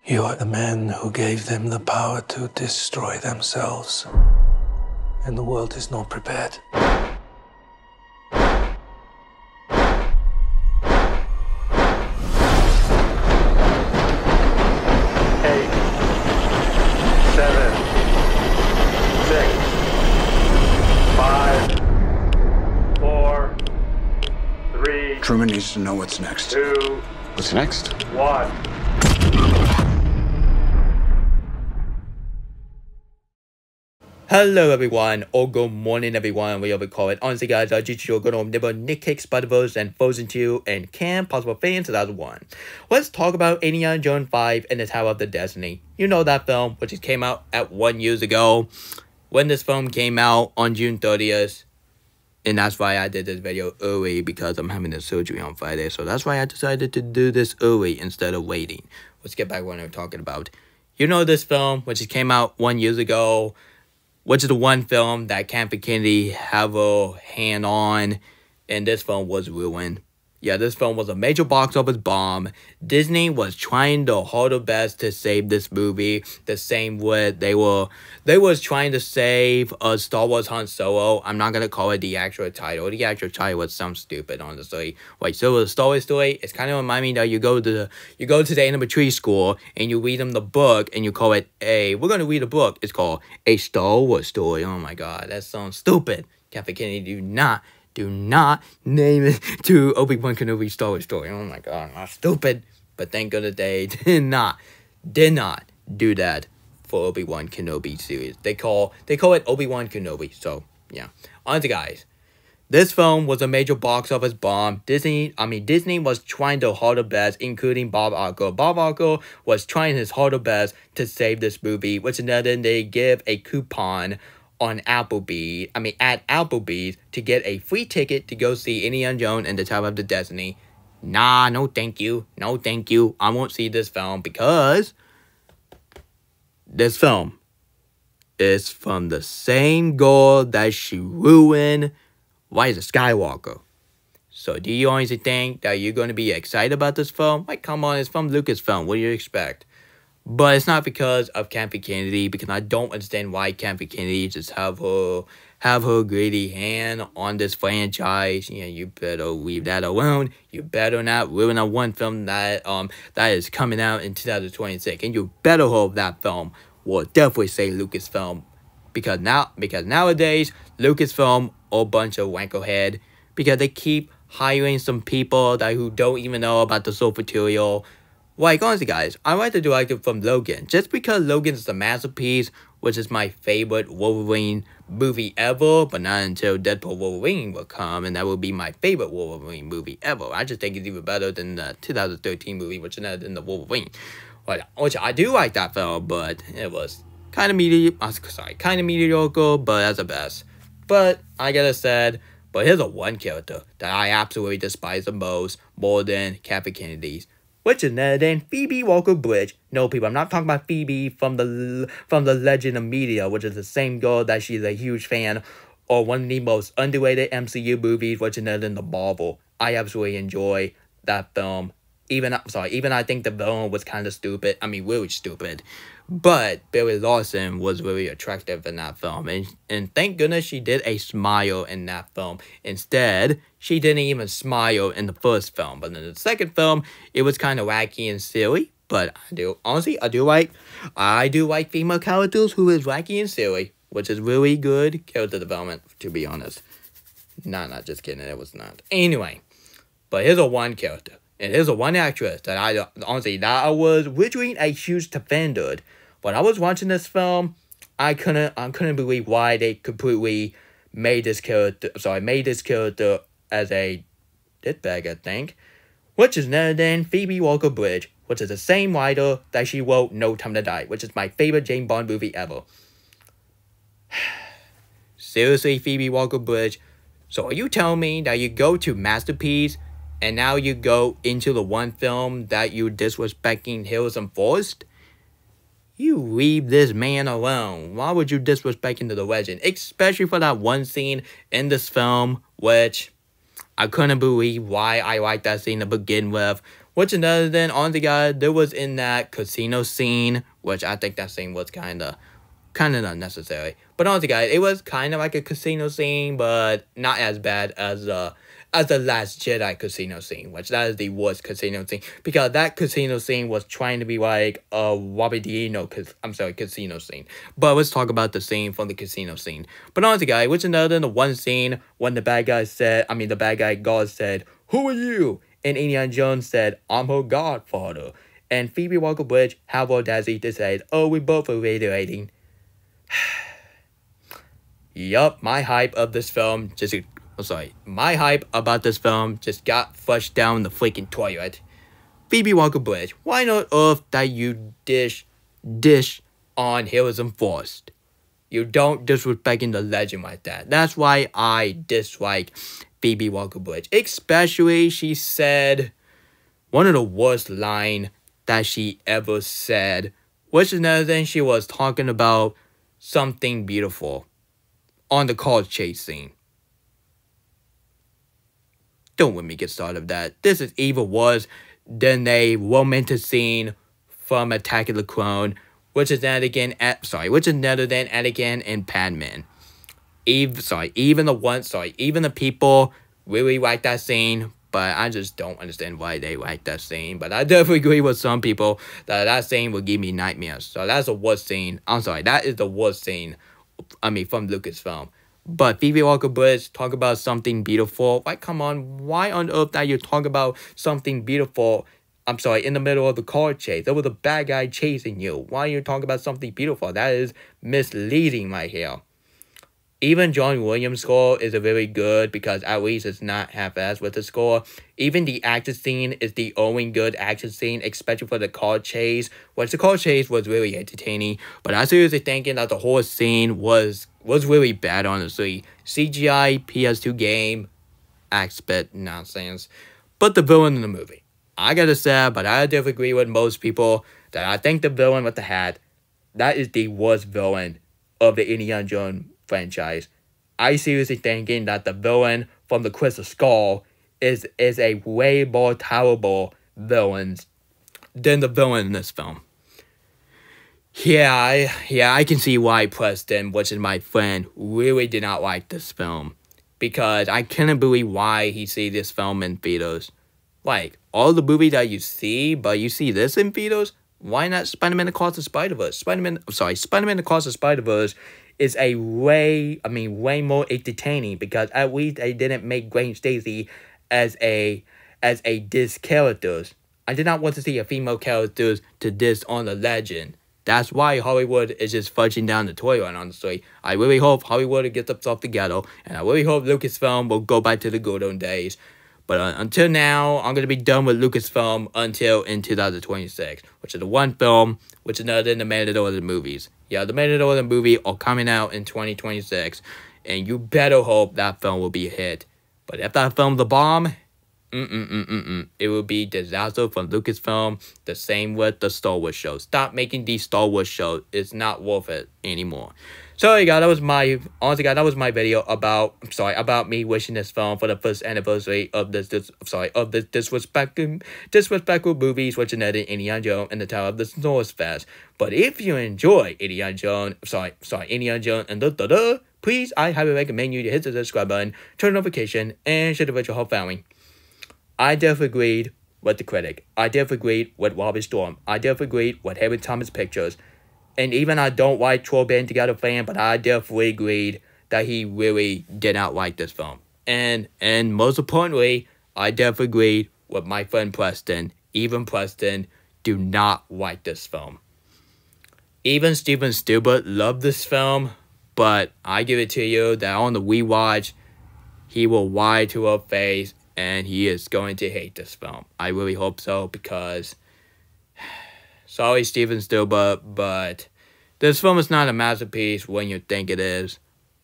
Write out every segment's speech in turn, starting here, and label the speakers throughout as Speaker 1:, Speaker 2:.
Speaker 1: You are the man who gave them the power to destroy themselves. And the world is not prepared. 8, 7, 6, 5, 4, 3.
Speaker 2: Truman needs to know what's next.
Speaker 1: 2,
Speaker 3: What's next?
Speaker 1: 1.
Speaker 4: Hello everyone, or good morning everyone, whatever you call it. Honestly guys, I just your good old neighbor Nick Cake, Spider-Verse, and Frozen 2, and Camp Possible Fans 2001. Let's talk about Indiana Jones 5 and the Tower of the Destiny. You know that film, which came out at 1 year ago. When this film came out on June 30th. And that's why I did this video early, because I'm having a surgery on Friday. So that's why I decided to do this early instead of waiting. Let's get back to what I'm talking about. You know this film, which came out 1 year ago. Which is the one film that Kathleen Kennedy have a hand on, and this film was ruined. Yeah, this film was a major box office bomb. Disney was trying their hard best to save this movie, the same way they was trying to save Star Wars Han Solo. I'm not gonna call it the actual title. The actual title was some stupid, honestly. Like, so the Star Wars story, it's kind of remind me that you go to the elementary school and you read them the book and you call it we're gonna read a book. It's called A Star Wars Story. Oh my god, that sounds stupid. Kathleen Kennedy, do not name it to Obi-Wan Kenobi Star Wars Story. Oh my god, that's stupid. But thank goodness they did not do that for Obi-Wan Kenobi series. They call it Obi-Wan Kenobi. So yeah. Honestly guys, this film was a major box office bomb. Disney was trying their hard best, including Bob Iger. Bob Iger was trying his hard best to save this movie, which then they give a coupon on at Applebee's to get a free ticket to go see Indiana Jones and the Tower of the Destiny. Nah, no thank you. No thank you. I won't see this film because this film is from the same girl that she ruined Rise of Skywalker. So do you honestly think that you're going to be excited about this film? Like, come on, it's from Lucasfilm. What do you expect? But it's not because of Kathleen Kennedy, because I don't understand why Kathleen Kennedy just have her greedy hand on this franchise. Yeah, you better leave that alone. You better not ruin a one film that is coming out in 2026, and you better hope that film will definitely say Lucasfilm, because nowadays Lucasfilm are a bunch of wankerhead, because they keep hiring some people who don't even know about the source material. Like, honestly guys, I like the director from Logan, just because Logan is a masterpiece, which is my favorite Wolverine movie ever, but not until Deadpool Wolverine will come, and that will be my favorite Wolverine movie ever. I just think it's even better than the 2013 movie, which is not in the Wolverine. Which I do like that film, but it was kind of mediocre, but that's the best. But I gotta say, but here's one character that I absolutely despise the most, more than Kathleen Kennedy's, which is none other than Phoebe Waller-Bridge. No, people, I'm not talking about Phoebe from the Legend of Media, which is the same girl that she's a huge fan, or one of the most underrated MCU movies, which is none other than The Marvel. I absolutely enjoy that film. Even I think the villain was kind of stupid. I mean, really stupid. But Brie Larson was really attractive in that film. And thank goodness she did a smile in that film. Instead, she didn't even smile in the first film. But in the second film, it was kind of wacky and silly. But I do like female characters who is wacky and silly, which is really good character development, to be honest. Not just kidding, it was not. Anyway, but here's one character. And here's one actress that I was originally a huge defender. When I was watching this film, I couldn't believe why they completely made this character as a ditbag, I think, which is none other than Phoebe Waller-Bridge, which is the same writer that she wrote No Time to Die, which is my favorite James Bond movie ever. Seriously, Phoebe Waller-Bridge, so are you telling me that you go to Masterpiece and now you go into the one film that you disrespecting Harrison Ford? You leave this man alone. Why would you disrespect him to the legend? Especially for that one scene in this film, which I couldn't believe why I liked that scene to begin with, Which another than honestly guys, there was in that casino scene, which I think that scene was kinda unnecessary. But honestly guys, it was kinda like a casino scene, but not as bad as the Last Jedi casino scene, which that is the worst casino scene, because that casino scene was trying to be like a Wabidino casino scene. But let's talk about the scene from the casino scene. But honestly guys, which another than the one scene when the bad guy God said, "Who are you?" And Indiana Jones said, "I'm her godfather." And Phoebe Waller-Bridge had the audacity to say, "Oh, we both are radiating." Yup, my hype about this film just got flushed down the freaking toilet. Phoebe Waller-Bridge, why on earth that you dish on Harrison Ford? You don't disrespecting the legend like that. That's why I dislike Phoebe Waller-Bridge. Especially, she said one of the worst line that she ever said, which is another thing, she was talking about something beautiful on the car chase scene. Don't let me get started with that. This is even worse than a romantic scene from Attack of the Clone, which is another than Anakin and Padme. Even the people really like that scene, but I just don't understand why they like that scene. But I definitely agree with some people that scene will give me nightmares. So that's the worst scene. That is the worst scene, from Lucasfilm. But Phoebe Waller-Bridge talk about something beautiful. Like, come on, why on earth that you talk about something beautiful? In the middle of the car chase. There was a bad guy chasing you. Why are you talking about something beautiful? That is misleading right here. Even John Williams' score is very good, because at least it's not half-assed with the score. Even the action scene is the only good action scene, especially for the car chase, which the car chase was really entertaining. But I seriously thinking that the whole scene was really bad, honestly. CGI, PS2 game, aspect nonsense. But the villain in the movie, I gotta say, but I definitely agree with most people that I think the villain with the hat, that is the worst villain of the Indiana Jones franchise. I seriously thinking that the villain from the Crystal Skull is a way more terrible villain than the villain in this film. Yeah, I can see why Preston, which is my friend, really did not like this film. Because I couldn't believe why he see this film in theaters. Like, all the movies that you see, but you see this in theaters? Why not Spider-Man Across the Spider-Verse? Spider-Man Across the Spider-Verse is a way more entertaining, because at least they didn't make Gwen Stacy as a diss characters. I did not want to see a female characters to diss on the legend. That's why Hollywood is just fudging down the toilet, honestly. I really hope Hollywood gets itself together, and I really hope Lucasfilm will go back to the good old days. But until now, I'm going to be done with Lucasfilm until in 2026, which is the one film, which is another than the Mandalorian movies. Yeah, the Mandalorian movie are coming out in 2026, and you better hope that film will be a hit. But if that film's a bomb, it will be disaster from Lucasfilm. The same with the Star Wars show. Stop making these Star Wars shows. It's not worth it anymore. Sorry guys, that was my video about me wishing this film for the first anniversary of this disrespectful movies, which another Indiana Jones and the Tower of the Snows Fest. But if you enjoy Indiana Jones and please, I highly recommend you to hit the subscribe button, turn on notification, and share the with your whole family. I definitely agreed with the critic. I definitely agreed with Robert Storm. I definitely agreed with Harry Thomas Pictures. And even I don't like Troll Band Together fan, but I definitely agreed that he really did not like this film. And most importantly, I definitely agreed with my friend Preston. Even Preston do not like this film. Even Steven Spielberg loved this film, but I give it to you that on the rewatch, he will lie to her face and he is going to hate this film. I really hope so, because sorry, Steven Spielberg, but this film is not a masterpiece when you think it is.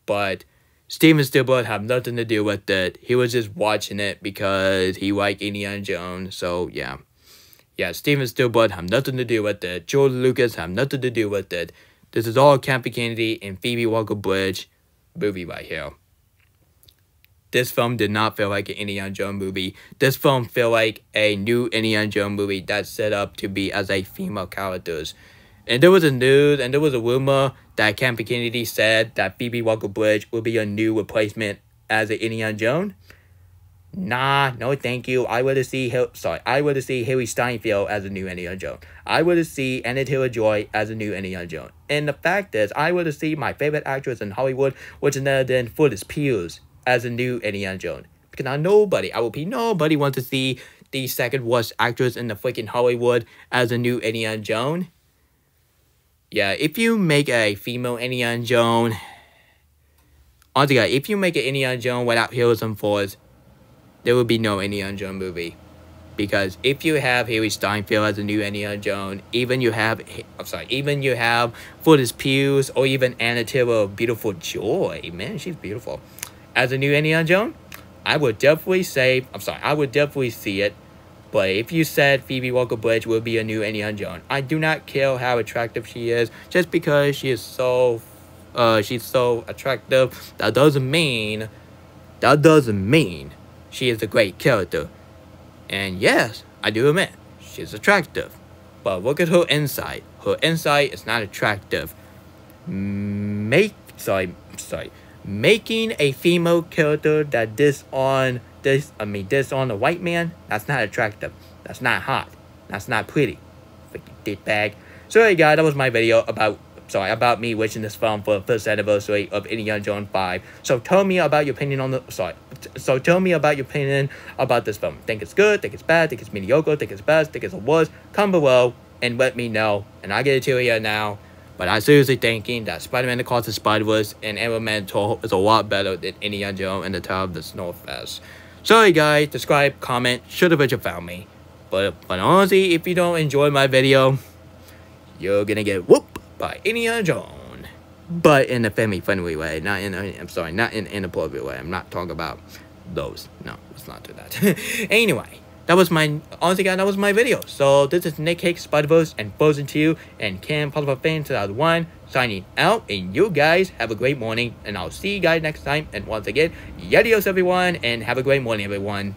Speaker 4: But Steven Spielberg have nothing to do with it. He was just watching it because he liked Indiana Jones. So, yeah. Yeah, Steven Spielberg have nothing to do with it. George Lucas have nothing to do with it. This is all Kathleen Kennedy and Phoebe Waller-Bridge movie right here. this film did not feel like an Indiana Jones movie. This film felt like a new Indiana Jones movie that's set up to be as a female characters. And there was a news and there was a rumor that Kathleen Kennedy said that Phoebe Waller-Bridge will be a new replacement as an Indiana Jones. Nah, no thank you. I would see Harry Steinfeld as a new Indiana Jones. I would see Anya Taylor-Joy as a new Indiana Jones. And the fact is, I would see my favorite actress in Hollywood, which is none other than Florence Pugh, as a new Indiana Jones. Because now nobody wants to see the second worst actress in the freaking Hollywood as a new Indiana Jones. Yeah, if you make a female Indiana Jones, honestly, if you make an Indiana Jones without Harrison Ford, there will be no Indiana Jones movie. Because if you have Harry Steinfeld as a new Indiana Jones, even you have Florence Pugh, or even Anya Taylor-Joy, man, she's beautiful, as a new Indiana Jones, I would definitely see it. But if you said Phoebe Waller-Bridge will be a new Indiana Jones, I do not care how attractive she is. Just because she is so attractive, that doesn't mean she is a great character. And yes, I do admit, she's attractive. But look at her inside. Her inside is not attractive. Making a female character that diss on a white man, that's not attractive. That's not hot. That's not pretty. Freaking dickbag. So hey guys, that was my video about me wishing this film for the first anniversary of Indiana Jones 5. So tell me about your opinion on tell me about your opinion about this film. Think it's good, think it's bad, think it's mediocre, think it's best, think it's the worst. Comment below and let me know. And I get to tell you now. But I seriously thinking that Spider-Man Across the Spider-Verse and Elemental is a lot better than Indiana Jones and the Tower of the Snowfest. Sorry guys, subscribe, comment, should have you found me. But honestly, if you don't enjoy my video, you're gonna get whooped by Indiana Jones. But in a family-friendly way, not in an inappropriate way. I'm not talking about those. No, let's not do that. Anyway. That was my video. So this is Nick Hicks, Spider-Verse, and Frozen 2, and Kim Possible Fan 2001 signing out. And you guys have a great morning, and I'll see you guys next time. And once again, adios everyone, and have a great morning everyone.